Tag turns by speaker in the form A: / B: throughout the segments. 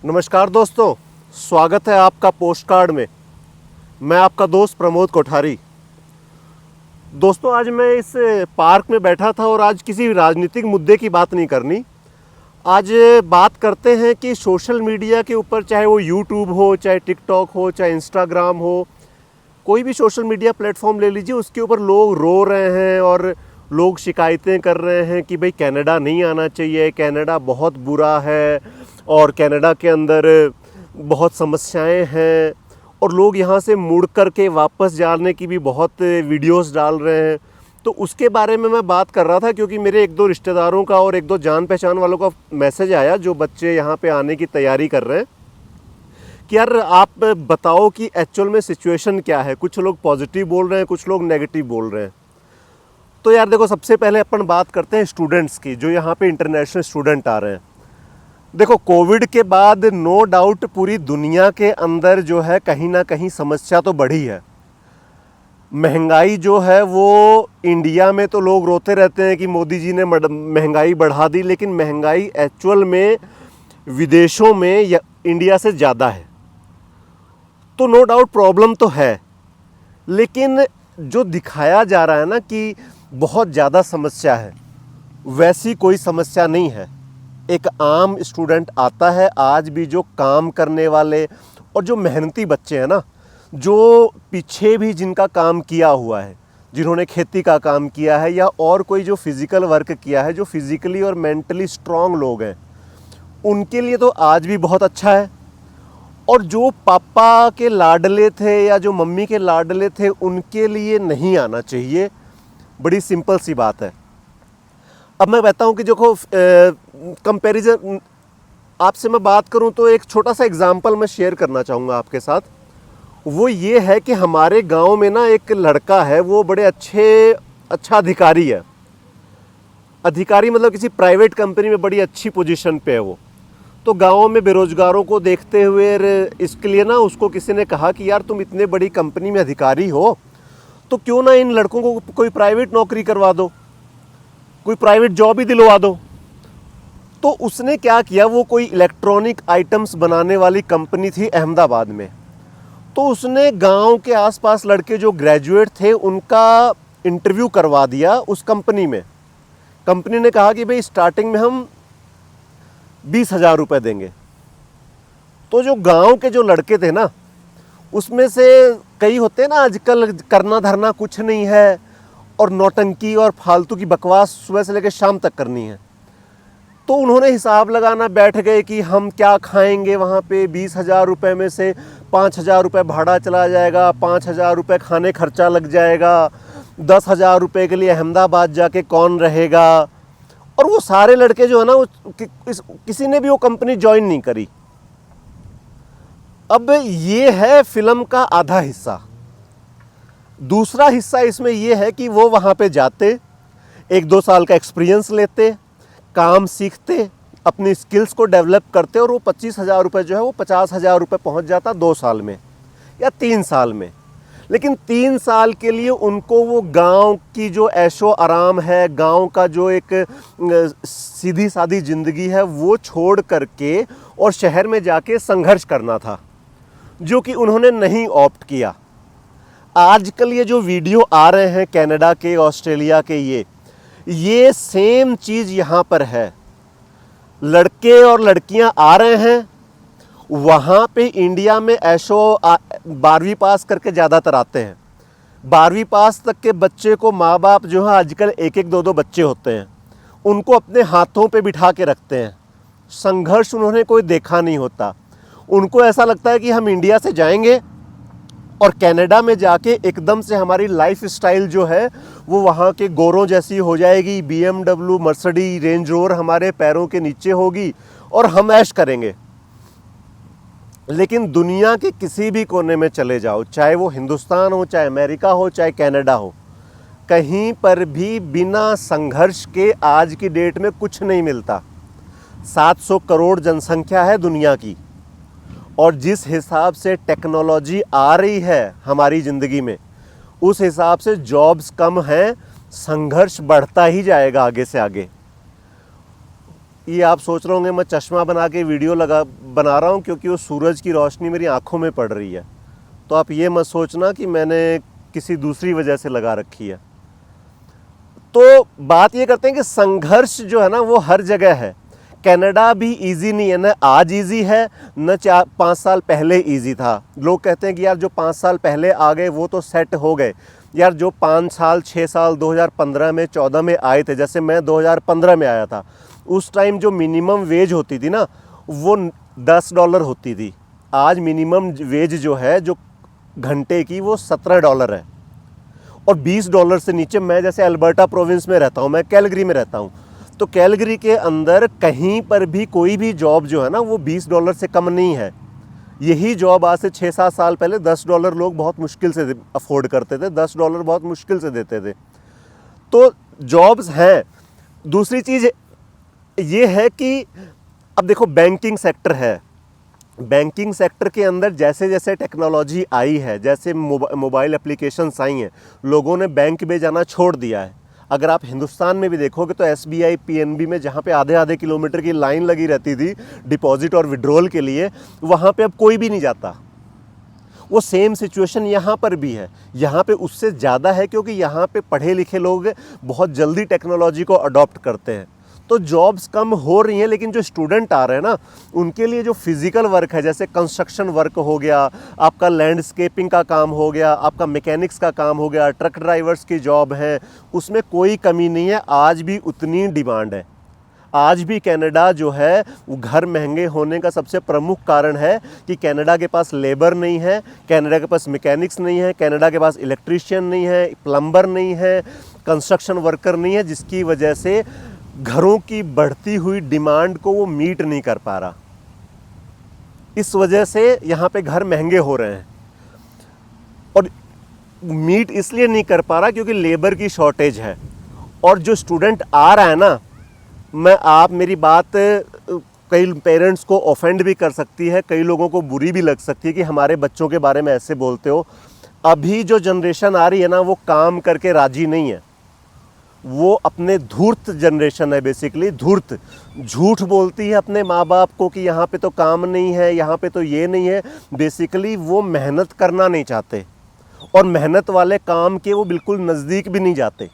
A: नमस्कार दोस्तों, स्वागत है आपका पोस्ट कार्ड में। मैं आपका दोस्त प्रमोद कोठारी। दोस्तों, आज मैं इस पार्क में बैठा था और आज किसी राजनीतिक मुद्दे की बात नहीं करनी। आज बात करते हैं कि सोशल मीडिया के ऊपर, चाहे वो यूट्यूब हो, चाहे टिकटॉक हो, चाहे इंस्टाग्राम हो, कोई भी सोशल मीडिया प्लेटफॉर्म ले लीजिए, उसके ऊपर लोग रो रहे हैं और लोग शिकायतें कर रहे हैं कि भाई कनाडा नहीं आना चाहिए, कनाडा बहुत बुरा है और कनाडा के अंदर बहुत समस्याएं हैं और लोग यहाँ से मुड़ कर के वापस जाने की भी बहुत वीडियोस डाल रहे हैं। तो उसके बारे में मैं बात कर रहा था क्योंकि मेरे एक दो रिश्तेदारों का और एक दो जान पहचान वालों का मैसेज आया जो बच्चे यहाँ पे आने की तैयारी कर रहे हैं कि यार आप बताओ कि एक्चुअल में सिचुएशन क्या है। कुछ लोग पॉजिटिव बोल रहे हैं, कुछ लोग नेगेटिव बोल रहे हैं। तो यार देखो, सबसे पहले अपन बात करते हैं स्टूडेंट्स की, जो यहाँ पे इंटरनेशनल स्टूडेंट आ रहे हैं। देखो, कोविड के बाद नो डाउट पूरी दुनिया के अंदर जो है कहीं ना कहीं समस्या तो बढ़ी है। महंगाई जो है वो इंडिया में तो लोग रोते रहते हैं कि मोदी जी ने महंगाई बढ़ा दी, लेकिन महंगाई एक्चुअल में विदेशों में या इंडिया से ज़्यादा है। तो नो डाउट प्रॉब्लम तो है, लेकिन जो दिखाया जा रहा है ना कि बहुत ज़्यादा समस्या है, वैसी कोई समस्या नहीं है। एक आम स्टूडेंट आता है आज भी, जो काम करने वाले और जो मेहनती बच्चे हैं ना, जो पीछे भी जिनका काम किया हुआ है, जिन्होंने खेती का काम किया है या और कोई जो फिज़िकल वर्क किया है, जो फिज़िकली और मेंटली स्ट्रांग लोग हैं, उनके लिए तो आज भी बहुत अच्छा है। और जो पापा के लाडले थे या जो मम्मी के लाडले थे, उनके लिए नहीं आना चाहिए। बड़ी सिंपल सी बात है। अब मैं कहता हूँ कि देखो, कंपैरिजन आपसे मैं बात करूँ तो एक छोटा सा एग्जांपल मैं शेयर करना चाहूँगा आपके साथ। वो ये है कि हमारे गांव में ना एक लड़का है, वो बड़े अच्छा अधिकारी है। अधिकारी मतलब किसी प्राइवेट कंपनी में बड़ी अच्छी पोजीशन पे है वो। तो गाँव में बेरोजगारों को देखते हुए इसके लिए ना उसको किसी ने कहा कि यार तुम इतने बड़ी कंपनी में अधिकारी हो, तो क्यों ना इन लड़कों को कोई प्राइवेट नौकरी करवा दो, कोई प्राइवेट जॉब ही दिलवा दो। तो उसने क्या किया, वो कोई इलेक्ट्रॉनिक आइटम्स बनाने वाली कंपनी थी अहमदाबाद में। तो उसने गांव के आसपास लड़के जो ग्रेजुएट थे उनका इंटरव्यू करवा दिया उस कंपनी में। कंपनी ने कहा कि भाई स्टार्टिंग में हम 20,000 रुपये देंगे। तो जो गांव के जो लड़के थे ना, उसमें से कई होते हैं ना आजकल करना धरना कुछ नहीं है और नौटंकी और फालतू की बकवास सुबह से लेकर शाम तक करनी है। तो उन्होंने हिसाब लगाना बैठ गए कि हम क्या खाएंगे वहाँ पे। 20,000 रुपये में से 5,000 रुपये भाड़ा चला जाएगा, 5,000 रुपये खाने खर्चा लग जाएगा, 10,000 रुपये के लिए अहमदाबाद जाके कौन रहेगा। और वो सारे लड़के जो है ना, किसी ने भी वो कंपनी ज्वाइन नहीं करी। अब ये है फिल्म का आधा हिस्सा। दूसरा हिस्सा इसमें ये है कि वो वहाँ पे जाते, 1-2 साल का एक्सपीरियंस लेते, काम सीखते, अपनी स्किल्स को डेवलप करते और वो 25,000 रुपये जो है वो 50,000 रुपये पहुँच जाता 2 साल में या 3 साल में। लेकिन 3 साल के लिए उनको वो गांव की जो ऐशो आराम है, गांव का जो एक सीधी सादी ज़िंदगी है, वो छोड़ करके और शहर में जाके संघर्ष करना था, जो कि उन्होंने नहीं ऑप्ट किया। आजकल ये जो वीडियो आ रहे हैं कनाडा के, ऑस्ट्रेलिया के, ये सेम चीज़ यहाँ पर है। लड़के और लड़कियाँ आ रहे हैं वहाँ पे। इंडिया में ऐशो 12वीं पास करके ज़्यादातर आते हैं। 12वीं पास तक के बच्चे को माँ बाप जो है आजकल 1-1, 2-2 बच्चे होते हैं, उनको अपने हाथों पे बिठा के रखते हैं। संघर्ष उन्होंने कोई देखा नहीं होता। उनको ऐसा लगता है कि हम इंडिया से जाएंगे और कनाडा में जाके एकदम से हमारी लाइफ स्टाइल जो है वो वहाँ के गोरों जैसी हो जाएगी। BMW, मर्सिडीज, रेंज रोवर हमारे पैरों के नीचे होगी और हम ऐश करेंगे। लेकिन दुनिया के किसी भी कोने में चले जाओ, चाहे वो हिंदुस्तान हो, चाहे अमेरिका हो, चाहे कनाडा हो, कहीं पर भी बिना संघर्ष के आज की डेट में कुछ नहीं मिलता। 700 करोड़ जनसंख्या है दुनिया की, और जिस हिसाब से टेक्नोलॉजी आ रही है हमारी ज़िंदगी में, उस हिसाब से जॉब्स कम हैं, संघर्ष बढ़ता ही जाएगा आगे से आगे। ये आप सोच रहे होंगे मैं चश्मा बना के वीडियो बना रहा हूँ क्योंकि वो सूरज की रोशनी मेरी आंखों में पड़ रही है। तो आप ये मत सोचना कि मैंने किसी दूसरी वजह से लगा रखी है। तो बात ये करते हैं कि संघर्ष जो है ना वो हर जगह है। कनाडा भी इजी नहीं है, न आज इजी है न 4-5 साल पहले इजी था। लोग कहते हैं कि यार जो 5 साल पहले आ गए वो तो सेट हो गए। यार जो 5 साल 6 साल 2015 में 14 में आए थे, जैसे मैं 2015 में आया था, उस टाइम जो मिनिमम वेज होती थी ना वो $10 होती थी। आज मिनिमम वेज जो है जो घंटे की वो $17 है और $20 से नीचे। मैं जैसे अल्बर्टा प्रोविंस में रहता हूँ, मैं कैलगरी में रहता हूँ, तो कैलगरी के अंदर कहीं पर भी कोई भी जॉब जो है ना वो $20 से कम नहीं है। यही जॉब आज से 6-7 साल पहले $10 लोग बहुत मुश्किल से अफोर्ड करते थे, $10 बहुत मुश्किल से देते थे। तो जॉब्स हैं। दूसरी चीज़ ये है कि अब देखो बैंकिंग सेक्टर है, बैंकिंग सेक्टर के अंदर जैसे जैसे टेक्नोलॉजी आई है, जैसे मोबाइल एप्लीकेशंस आई हैं, लोगों ने बैंक में जाना छोड़ दिया है। अगर आप हिंदुस्तान में भी देखोगे तो SBI PNB में जहाँ पे आधे आधे किलोमीटर की लाइन लगी रहती थी डिपॉजिट और विड्रॉल के लिए, वहाँ पे अब कोई भी नहीं जाता। वो सेम सिचुएशन यहाँ पर भी है, यहाँ पे उससे ज़्यादा है क्योंकि यहाँ पे पढ़े लिखे लोग बहुत जल्दी टेक्नोलॉजी को अडॉप्ट करते हैं। तो जॉब्स कम हो रही हैं, लेकिन जो स्टूडेंट आ रहे हैं ना उनके लिए जो फिज़िकल वर्क है, जैसे कंस्ट्रक्शन वर्क हो गया, आपका लैंडस्केपिंग का काम हो गया, आपका मैकेनिक्स का काम हो गया, ट्रक ड्राइवर्स की जॉब है, उसमें कोई कमी नहीं है। आज भी उतनी डिमांड है। आज भी कनाडा जो है वो घर महंगे होने का सबसे प्रमुख कारण है कि कनाडा के पास लेबर नहीं है, कनाडा के पास मैकेनिक्स नहीं है, कनाडा के पास इलेक्ट्रीशियन नहीं है, प्लम्बर नहीं है, कंस्ट्रक्शन वर्कर नहीं है, जिसकी वजह से घरों की बढ़ती हुई डिमांड को वो मीट नहीं कर पा रहा। इस वजह से यहाँ पे घर महंगे हो रहे हैं और मीट इसलिए नहीं कर पा रहा क्योंकि लेबर की शॉर्टेज है। और जो स्टूडेंट आ रहा है ना, आप मेरी बात कई पेरेंट्स को ऑफेंड भी कर सकती है, कई लोगों को बुरी भी लग सकती है कि हमारे बच्चों के बारे में ऐसे बोलते हो। अभी जो जनरेशन आ रही है ना वो काम करके राजी नहीं है, वो अपने धूर्त जनरेशन है, बेसिकली धूर्त। झूठ बोलती है अपने माँ बाप को कि यहाँ पे तो काम नहीं है, यहाँ पे तो ये नहीं है। बेसिकली वो मेहनत करना नहीं चाहते और मेहनत वाले काम के वो बिल्कुल नज़दीक भी नहीं जाते।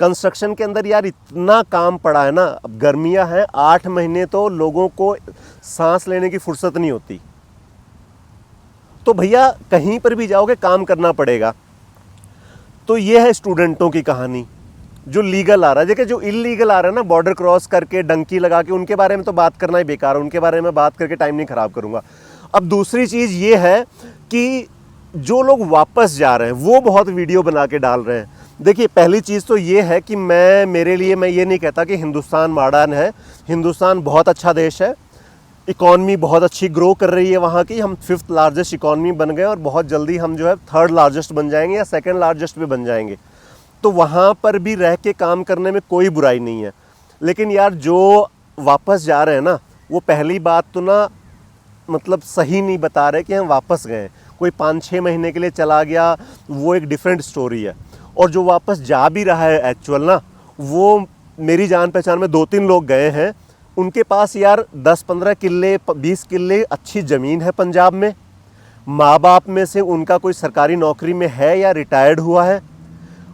A: कंस्ट्रक्शन के अंदर यार इतना काम पड़ा है ना, अब गर्मियाँ हैं, 8 महीने तो लोगों को सांस लेने की फुर्सत नहीं होती। तो भैया कहीं पर भी जाओगे काम करना पड़ेगा। तो ये है स्टूडेंटों की कहानी। जो लीगल आ रहा है, देखिए जो इलीगल आ रहा है ना, बॉर्डर क्रॉस करके डंकी लगा के, उनके बारे में तो बात करना ही बेकार है, उनके बारे में बात करके टाइम नहीं ख़राब करूँगा। अब दूसरी चीज़ ये है कि जो लोग वापस जा रहे हैं वो बहुत वीडियो बना के डाल रहे हैं। देखिए पहली चीज़ तो ये है कि मेरे लिए मैं ये नहीं कहता कि हिंदुस्तान मॉडर्न है। हिंदुस्तान बहुत अच्छा देश है, इकॉनमी बहुत अच्छी ग्रो कर रही है वहाँ की। हम 5th लार्जेस्ट इकॉनमी बन गए और बहुत जल्दी हम जो है 3rd लार्जेस्ट बन जाएंगे या 2nd लार्जेस्ट भी बन जाएंगे। तो वहाँ पर भी रह के काम करने में कोई बुराई नहीं है। लेकिन यार जो वापस जा रहे हैं ना, वो पहली बात तो ना मतलब सही नहीं बता रहे कि हम वापस गए। कोई 5-6 महीने के लिए चला गया, वो एक डिफरेंट स्टोरी है। और जो वापस जा भी रहा है एक्चुअल ना, वो मेरी जान पहचान में 2-3 लोग गए हैं। उनके पास यार 10-15 किल्ले 20 किल्ले अच्छी ज़मीन है पंजाब में। माँ बाप में से उनका कोई सरकारी नौकरी में है या रिटायर्ड हुआ है।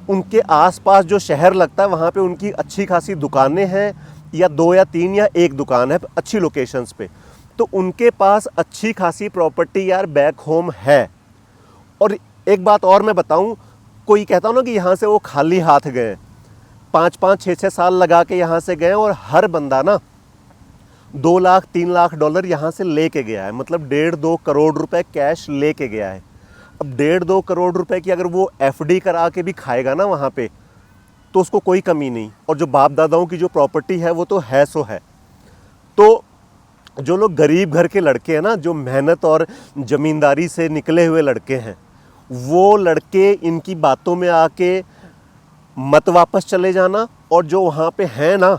A: उनके आसपास जो शहर लगता है वहाँ पे उनकी अच्छी खासी दुकानें हैं, या 2 या 3 या 1 दुकान है अच्छी लोकेशंस पे। तो उनके पास अच्छी खासी प्रॉपर्टी यार बैक होम है। और एक बात और मैं बताऊं, कोई कहता हूं ना कि यहाँ से वो खाली हाथ गए, 5-5 6-6 साल लगा के यहाँ से गए, और हर बंदा ना 2 लाख 3 लाख डॉलर यहाँ से लेके गया है। मतलब 1.5-2 करोड़ रुपए कैश लेके गया है। अब 1.5-2 करोड़ रुपए की अगर वो FD करा के भी खाएगा ना वहाँ पे, तो उसको कोई कमी नहीं। और जो बाप दादाओं की जो प्रॉपर्टी है वो तो है सो है। तो जो लोग गरीब घर के लड़के हैं ना, जो मेहनत और ज़मींदारी से निकले हुए लड़के हैं, वो लड़के इनकी बातों में आके मत वापस चले जाना। और जो वहाँ पे हैं ना,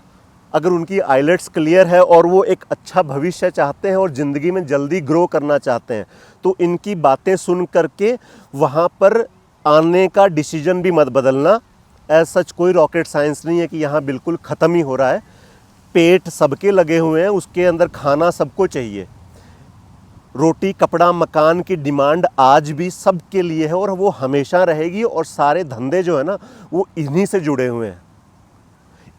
A: अगर उनकी आइलेट्स क्लियर है और वो एक अच्छा भविष्य चाहते हैं और ज़िंदगी में जल्दी ग्रो करना चाहते हैं, तो इनकी बातें सुन करके वहाँ पर आने का डिसीजन भी मत बदलना। एज सच कोई रॉकेट साइंस नहीं है कि यहाँ बिल्कुल ख़त्म ही हो रहा है। पेट सबके लगे हुए हैं, उसके अंदर खाना सबको चाहिए। रोटी कपड़ा मकान की डिमांड आज भी सबके लिए है और वो हमेशा रहेगी। और सारे धंधे जो है ना वो इन्हीं से जुड़े हुए हैं।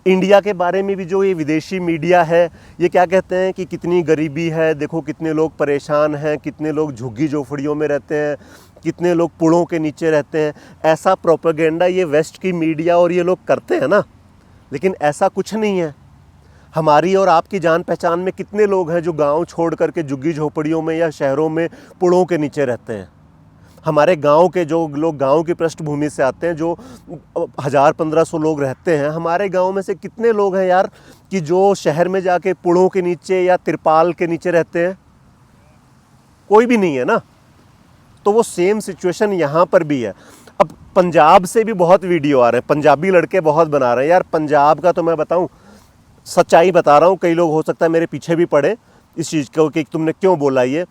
A: इंडिया के बारे में भी जो ये विदेशी मीडिया है ये क्या कहते हैं कि कितनी गरीबी है, देखो कितने लोग परेशान हैं, कितने लोग झुग्गी झोपड़ियों में रहते हैं, कितने लोग पुलों के नीचे रहते हैं। ऐसा प्रोपेगेंडा ये वेस्ट की मीडिया और ये लोग करते हैं ना, लेकिन ऐसा कुछ नहीं है। हमारी और आपकी जान पहचान में कितने लोग हैं जो गांव छोड़ करके झुग्गी झोपड़ियों में या शहरों में पुलों के नीचे रहते हैं। हमारे गांव के जो लोग गांव की पृष्ठभूमि से आते हैं, जो 1000-1500 लोग रहते हैं, हमारे गांव में से कितने लोग हैं यार कि जो शहर में जाके पुलों के नीचे या तिरपाल के नीचे रहते हैं? कोई भी नहीं है ना। तो वो सेम सिचुएशन यहाँ पर भी है। अब पंजाब से भी बहुत वीडियो आ रहे हैं, पंजाबी लड़के बहुत बना रहे हैं यार। पंजाब का तो मैं बताऊँ, सच्चाई बता रहा हूँ, कई लोग हो सकता है मेरे पीछे भी पड़े इस चीज़ को कि तुमने क्यों बोला ये।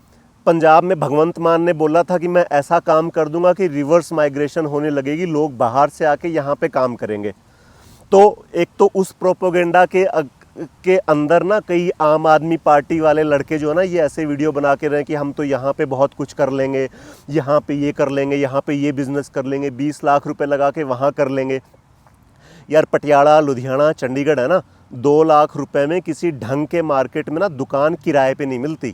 A: पंजाब में भगवंत मान ने बोला था कि मैं ऐसा काम कर दूंगा कि रिवर्स माइग्रेशन होने लगेगी, लोग बाहर से आके यहाँ पे काम करेंगे। तो एक तो उस प्रोपेगेंडा के अंदर ना कई आम आदमी पार्टी वाले लड़के जो है ना ये ऐसे वीडियो बना के रहे कि हम तो यहाँ पे बहुत कुछ कर लेंगे, यहाँ पे ये कर लेंगे, यहाँ पे ये बिज़नेस कर लेंगे, 20 लाख रुपए लगा के वहाँ कर लेंगे। यार पटियाला लुधियाना चंडीगढ़ है ना, 2 लाख रुपए में किसी ढंग के मार्केट में ना दुकान किराए पे नहीं मिलती।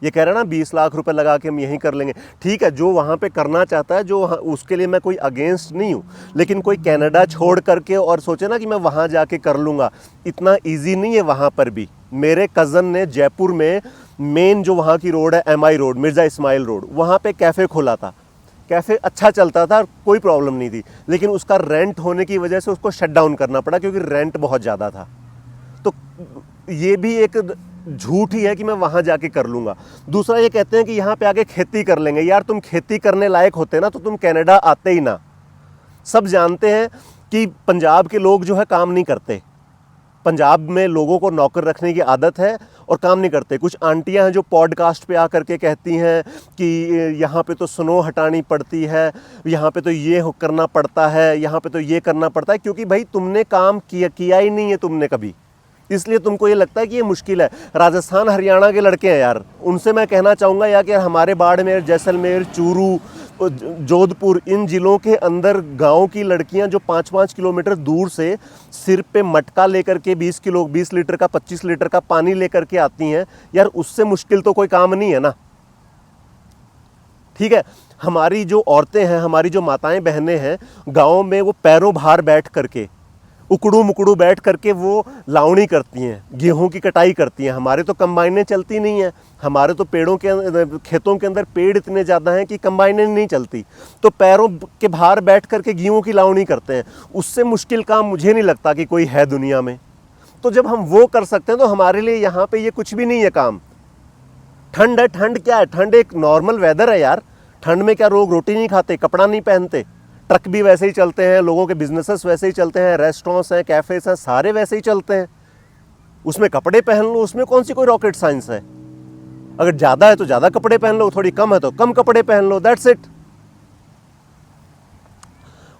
A: ये कह रहे हैं ना 20 लाख रुपए लगा के हम यहीं कर लेंगे। ठीक है, जो वहाँ पे करना चाहता है, जो उसके लिए मैं कोई अगेंस्ट नहीं हूँ, लेकिन कोई कनाडा छोड़ करके और सोचे ना कि मैं वहाँ जाके कर लूँगा, इतना इजी नहीं है वहाँ पर भी। मेरे कज़न ने जयपुर में मेन जो वहाँ की रोड है MI road, Mirza Ismail road, वहाँ पे कैफ़े खोला था। कैफ़े अच्छा चलता था, कोई प्रॉब्लम नहीं थी, लेकिन उसका रेंट होने की वजह से उसको शट डाउन करना पड़ा क्योंकि रेंट बहुत ज़्यादा था। तो ये भी एक झूठ ही है कि मैं वहाँ जाके कर लूँगा। दूसरा ये कहते हैं कि यहाँ पे आके खेती कर लेंगे। यार तुम खेती करने लायक होते ना तो तुम कनाडा आते ही ना। सब जानते हैं कि पंजाब के लोग जो है काम नहीं करते। पंजाब में लोगों को नौकर रखने की आदत है और काम नहीं करते। कुछ आंटियां हैं जो पॉडकास्ट पे आकर के कहती हैं कि यहाँ पे तो स्नो हटानी पड़ती है, यहाँ पे तो ये करना पड़ता है, यहाँ पे तो ये करना पड़ता है, क्योंकि भाई तुमने काम किया ही नहीं है तुमने कभी, इसलिए तुमको ये लगता है कि ये मुश्किल है। राजस्थान हरियाणा के लड़के हैं यार, उनसे मैं कहना चाहूँगा या कि हमारे बाड़मेर, जैसलमेर, चूरू, जोधपुर, इन ज़िलों के अंदर गांव की लड़कियां जो 5-5 किलोमीटर दूर से सिर पे मटका लेकर के 20 लीटर का 25 लीटर का पानी लेकर के आती हैं, यार उससे मुश्किल तो कोई काम नहीं है ना। ठीक है, हमारी जो औरतें हैं, हमारी जो माताएं बहनें हैं गाँव में, वो पैरों भार बैठ करके उकड़ू मुकड़ू बैठ करके वो लावणी करती हैं, गेहूं की कटाई करती हैं। हमारे तो कंबाइनें चलती नहीं हैं, हमारे तो खेतों के अंदर पेड़ इतने ज़्यादा हैं कि कंबाइनें नहीं चलती, तो पैरों के भार बैठ करके गेहूं की लावणी करते हैं। उससे मुश्किल काम मुझे नहीं लगता कि कोई है दुनिया में। तो जब हम वो कर सकते हैं तो हमारे लिए यहाँ पे ये कुछ भी नहीं है काम। ठंड है, ठंड क्या है, ठंड एक नॉर्मल वेदर है यार। ठंड में क्या लोग रोटी नहीं खाते, कपड़ा नहीं पहनते, ट्रक भी वैसे ही चलते हैं, लोगों के बिजनेसेस वैसे ही चलते हैं, रेस्टोरेंट्स हैं, कैफेस हैं, सारे वैसे ही चलते हैं। उसमें कपड़े पहन लो, उसमें कौन सी कोई रॉकेट साइंस है। अगर ज़्यादा है तो ज़्यादा कपड़े पहन लो, थोड़ी कम है तो कम कपड़े पहन लो, दैट्स इट।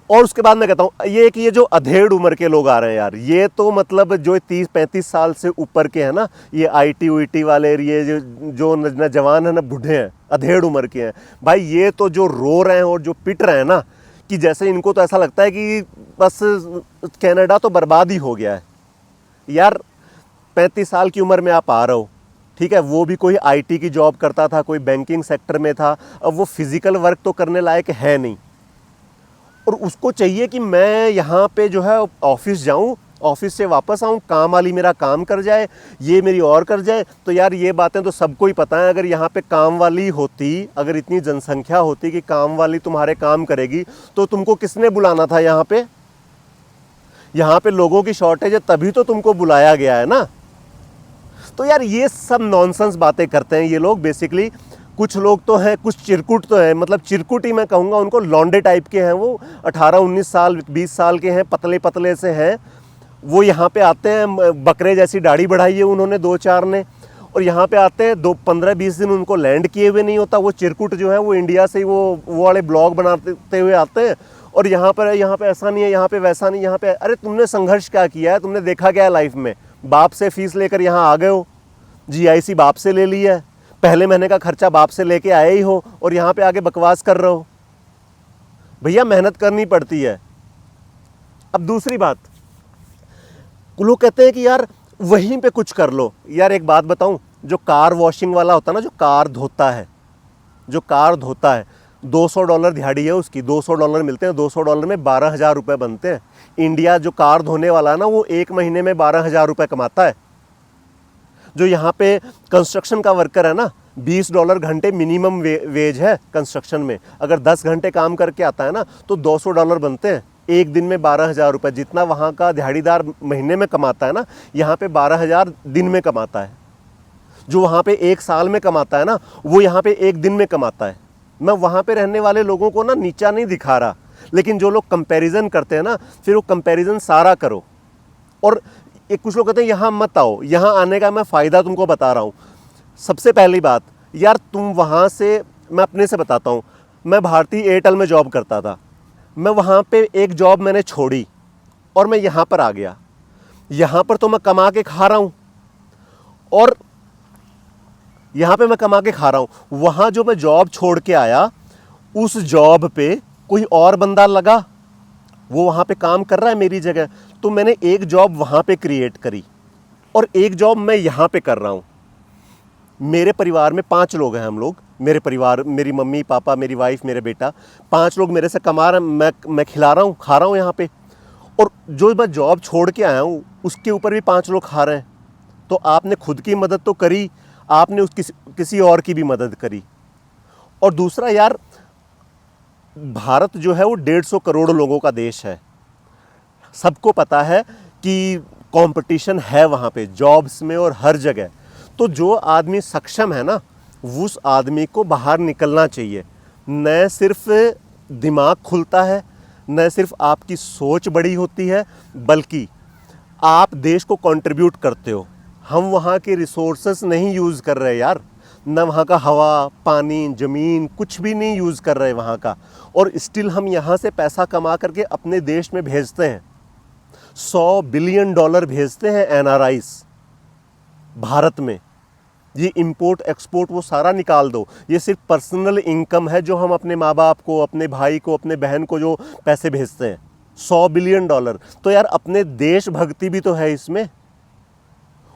A: और उसके बाद मैं कहता हूँ ये कि ये जो अधेड़ उम्र के लोग आ रहे हैं यार, ये तो मतलब जो 30-35 साल से ऊपर के हैं ना, ये IT UIT वाले, ये जो न जवान है ना बूढ़े हैं, अधेड़ उम्र के हैं भाई, ये तो जो रो रहे हैं और जो पिट रहे हैं ना, कि जैसे इनको तो ऐसा लगता है कि बस कनाडा तो बर्बाद ही हो गया है। यार 35 साल की उम्र में आप आ रहे हो, ठीक है, वो भी कोई IT की जॉब करता था, कोई बैंकिंग सेक्टर में था, अब वो फिजिकल वर्क तो करने लायक है नहीं, और उसको चाहिए कि मैं यहाँ पे जो है ऑफिस जाऊँ, ऑफिस से वापस आऊँ, काम वाली मेरा काम कर जाए, ये मेरी और कर जाए। तो यार ये बातें तो सबको ही पता है। अगर यहाँ पे काम वाली होती, अगर इतनी जनसंख्या होती कि काम वाली तुम्हारे काम करेगी, तो तुमको किसने बुलाना था यहाँ पे? यहाँ पे लोगों की शॉर्टेज है तभी तो तुमको बुलाया गया है ना। तो यार ये सब नॉनसेंस बातें करते हैं ये लोग बेसिकली। कुछ लोग तो हैं, कुछ चिरकुट तो हैं, मतलब चिरकुट ही मैं कहूँगा उनको, लौंडे टाइप के हैं वो, 18-19 साल 20 साल के हैं, पतले पतले से हैं। वो यहाँ पे आते हैं, बकरे जैसी दाढ़ी बढ़ाई है उन्होंने 2-4 ने, और यहाँ पे आते हैं 15-20 दिन उनको लैंड किए हुए नहीं होता। वो चिरकुट जो है वो इंडिया से वो वाले ब्लॉग बनाते हुए आते हैं, और यहाँ पे ऐसा नहीं है, यहाँ पे वैसा नहीं, यहाँ पे। अरे तुमने संघर्ष क्या किया है, तुमने देखा क्या है लाइफ में? बाप से फीस लेकर यहाँ आ गए हो, जीआईसी बाप से ले ली है, पहले महीने का खर्चा बाप से लेके आए ही हो और यहाँ पे आके बकवास कर रहे हो। भैया मेहनत करनी पड़ती है। अब दूसरी बात, लोग कहते हैं कि यार वहीं पे कुछ कर लो। यार एक बात बताऊं, जो कार वॉशिंग वाला होता है ना, जो कार धोता है, $200 दिहाड़ी है उसकी, $200 मिलते हैं। $200 में 12,000 रुपये बनते हैं। इंडिया जो कार धोने वाला है ना, वो एक महीने में 12,000 रुपये कमाता है। जो यहाँ पे कंस्ट्रक्शन का वर्कर है ना, $20 घंटे मिनिमम वेज है कंस्ट्रक्शन में। अगर 10 घंटे काम करके आता है ना तो $200 बनते हैं। एक दिन में 12,000 रुपये, जितना वहाँ का दिहाड़ीदार महीने में कमाता है ना, यहाँ पे 12,000 दिन में कमाता है। जो वहाँ पे एक साल में कमाता है ना, वो यहाँ पे एक दिन में कमाता है। मैं वहाँ पे रहने वाले लोगों को ना नीचा नहीं दिखा रहा, लेकिन जो लोग कंपैरिजन करते हैं ना, फिर वो कंपैरिजन सारा करो। और एक कुछ लोग कहते हैं यहाँ मत आओ, यहाँ आने का मैं फ़ायदा तुमको बता रहा हूँ। सबसे पहली बात यार, तुम वहाँ से, मैं अपने से बताता हूँ, मैं भारतीय एयरटेल में जॉब करता था। मैं वहाँ पे एक जॉब मैंने छोड़ी और मैं यहाँ पर आ गया। यहाँ पर तो मैं कमा के खा रहा हूँ, और यहाँ पे मैं कमा के खा रहा हूँ। वहाँ जो मैं जॉब छोड़ के आया, उस जॉब पे कोई और बंदा लगा, वो वहाँ पे काम कर रहा है मेरी जगह, तो मैंने एक जॉब वहाँ पे क्रिएट करी और एक जॉब मैं यहाँ पे कर रहा हूँ। मेरे परिवार में 5 लोग हैं हम लोग। मेरे परिवार, मेरी मम्मी पापा, मेरी वाइफ, मेरे बेटा, 5 लोग मेरे से कमा रहे हैं। मैं खिला रहा हूँ, खा रहा हूँ यहाँ पे। और जो मैं जॉब छोड़ के आया हूँ उसके ऊपर भी 5 लोग खा रहे हैं। तो आपने खुद की मदद तो करी, आपने किसी और की भी मदद करी। और दूसरा यार, भारत जो है वो 150 करोड़ लोगों का देश है। सबको पता है कि कंपटीशन है वहाँ पे जॉब्स में और हर जगह। तो जो आदमी सक्षम है ना, उस आदमी को बाहर निकलना चाहिए। न सिर्फ दिमाग खुलता है, न सिर्फ आपकी सोच बड़ी होती है, बल्कि आप देश को कंट्रीब्यूट करते हो। हम वहाँ के रिसोर्सेस नहीं यूज़ कर रहे यार, न वहाँ का हवा पानी ज़मीन कुछ भी नहीं यूज़ कर रहे वहाँ का, और स्टिल हम यहाँ से पैसा कमा करके अपने देश में भेजते हैं। $100 बिलियन भेजते हैं एनआरआईज भारत में। ये इंपोर्ट एक्सपोर्ट वो सारा निकाल दो, ये सिर्फ पर्सनल इनकम है जो हम अपने माँ बाप को, अपने भाई को, अपने बहन को जो पैसे भेजते हैं, $100 बिलियन। तो यार अपने देशभक्ति भी तो है इसमें।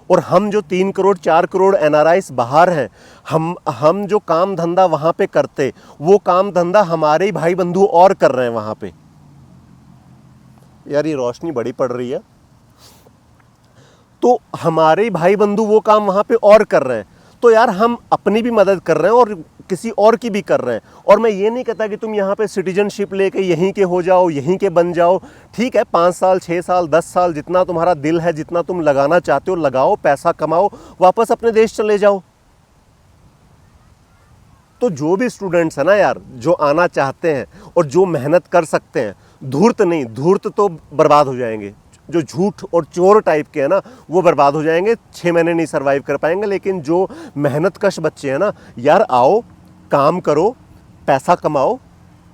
A: और हम जो 3 करोड़ 4 करोड़ एनआरआईज बाहर हैं, हम जो काम धंधा वहाँ पे करते, वो काम धंधा हमारे ही भाई बंधु और कर रहे हैं वहाँ पे। यार ये रोशनी बड़ी पड़ रही है। तो हमारे भाई बंधु वो काम वहाँ पे और कर रहे हैं। तो यार हम अपनी भी मदद कर रहे हैं और किसी और की भी कर रहे हैं। और मैं ये नहीं कहता कि तुम यहाँ पे सिटीजनशिप लेके यहीं के हो जाओ, यहीं के बन जाओ। ठीक है, 5 साल 6 साल 10 साल जितना तुम्हारा दिल है, जितना तुम लगाना चाहते हो लगाओ, पैसा कमाओ, वापस अपने देश चले जाओ। तो जो भी स्टूडेंट्स हैं ना यार, जो आना चाहते हैं और जो मेहनत कर सकते हैं, धूर्त नहीं, धूर्त तो बर्बाद हो जाएंगे। जो झूठ और चोर टाइप के हैं ना, वो बर्बाद हो जाएंगे, 6 महीने नहीं सर्वाइव कर पाएंगे। लेकिन जो मेहनत कश बच्चे हैं ना यार, आओ काम करो, पैसा कमाओ,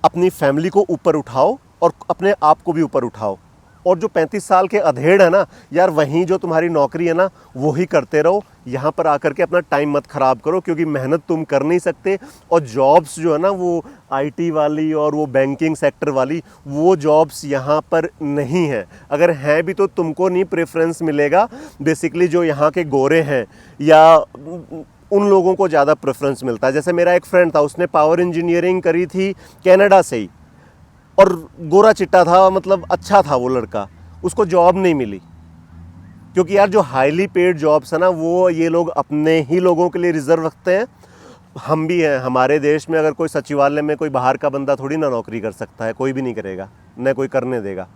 A: अपनी फैमिली को ऊपर उठाओ और अपने आप को भी ऊपर उठाओ। और जो 35 साल के अधेड़ है ना यार, वहीं जो तुम्हारी नौकरी है ना, वो ही करते रहो। यहाँ पर आकर के अपना टाइम मत ख़राब करो, क्योंकि मेहनत तुम कर नहीं सकते। और जॉब्स जो है ना, वो आईटी वाली और वो बैंकिंग सेक्टर वाली, वो जॉब्स यहाँ पर नहीं है। अगर हैं भी तो तुमको नहीं प्रेफरेंस मिलेगा। बेसिकली जो यहाँ के गोरे हैं या उन लोगों को ज़्यादा प्रेफरेंस मिलता है। जैसे मेरा एक फ्रेंड था, उसने पावर इंजीनियरिंग करी थी कनाडा से ही, और गोरा चिट्टा था, मतलब अच्छा था वो लड़का, उसको जॉब नहीं मिली। क्योंकि यार जो हाईली पेड जॉब्स है ना, वो ये लोग अपने ही लोगों के लिए रिजर्व रखते हैं। हम भी हैं, हमारे देश में अगर कोई सचिवालय में कोई बाहर का बंदा थोड़ी ना नौकरी कर सकता है, कोई भी नहीं करेगा, न कोई करने देगा।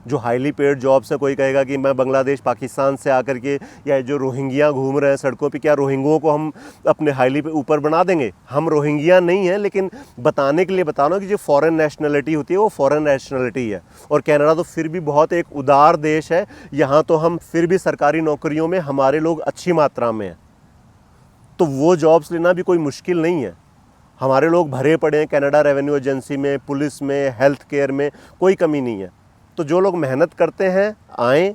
A: जो हाईली पेड जॉब से कोई कहेगा कि मैं बांग्लादेश पाकिस्तान से आकर के, या जो रोहिंग्या घूम रहे हैं सड़कों पे, क्या रोहिंग्यों को हम अपने हाईली पे ऊपर बना देंगे? हम रोहिंग्या नहीं हैं, लेकिन बताने के लिए बता रहा हूँ कि जो फॉरेन नेशनलिटी होती है वो फॉरेन नेशनलिटी है। और कनाडा तो फिर भी बहुत एक उदार देश है, यहाँ तो हम फिर भी सरकारी नौकरियों में हमारे लोग अच्छी मात्रा में हैं। तो वो जॉब्स लेना भी कोई मुश्किल नहीं है। हमारे लोग भरे पड़े हैं कनाडा रेवेन्यू एजेंसी में, पुलिस में, हेल्थ केयर में, कोई कमी नहीं है। तो जो लोग मेहनत करते हैं आएँ,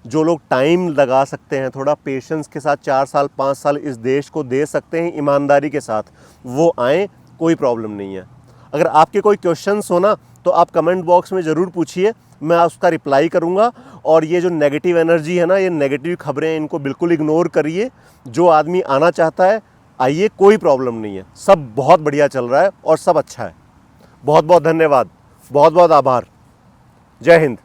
A: जो लोग टाइम लगा सकते हैं, थोड़ा पेशेंस के साथ 4 साल 5 साल इस देश को दे सकते हैं ईमानदारी के साथ, वो आएँ, कोई प्रॉब्लम नहीं है। अगर आपके कोई क्वेश्चंस हो ना तो आप कमेंट बॉक्स में ज़रूर पूछिए, मैं उसका रिप्लाई करूंगा। और ये जो नेगेटिव एनर्जी है ना, ये नेगेटिव खबरें, इनको बिल्कुल इग्नोर करिए। जो आदमी आना चाहता है आइए, कोई प्रॉब्लम नहीं है, सब बहुत बढ़िया चल रहा है और सब अच्छा है। बहुत बहुत धन्यवाद, बहुत बहुत आभार। जय हिंद।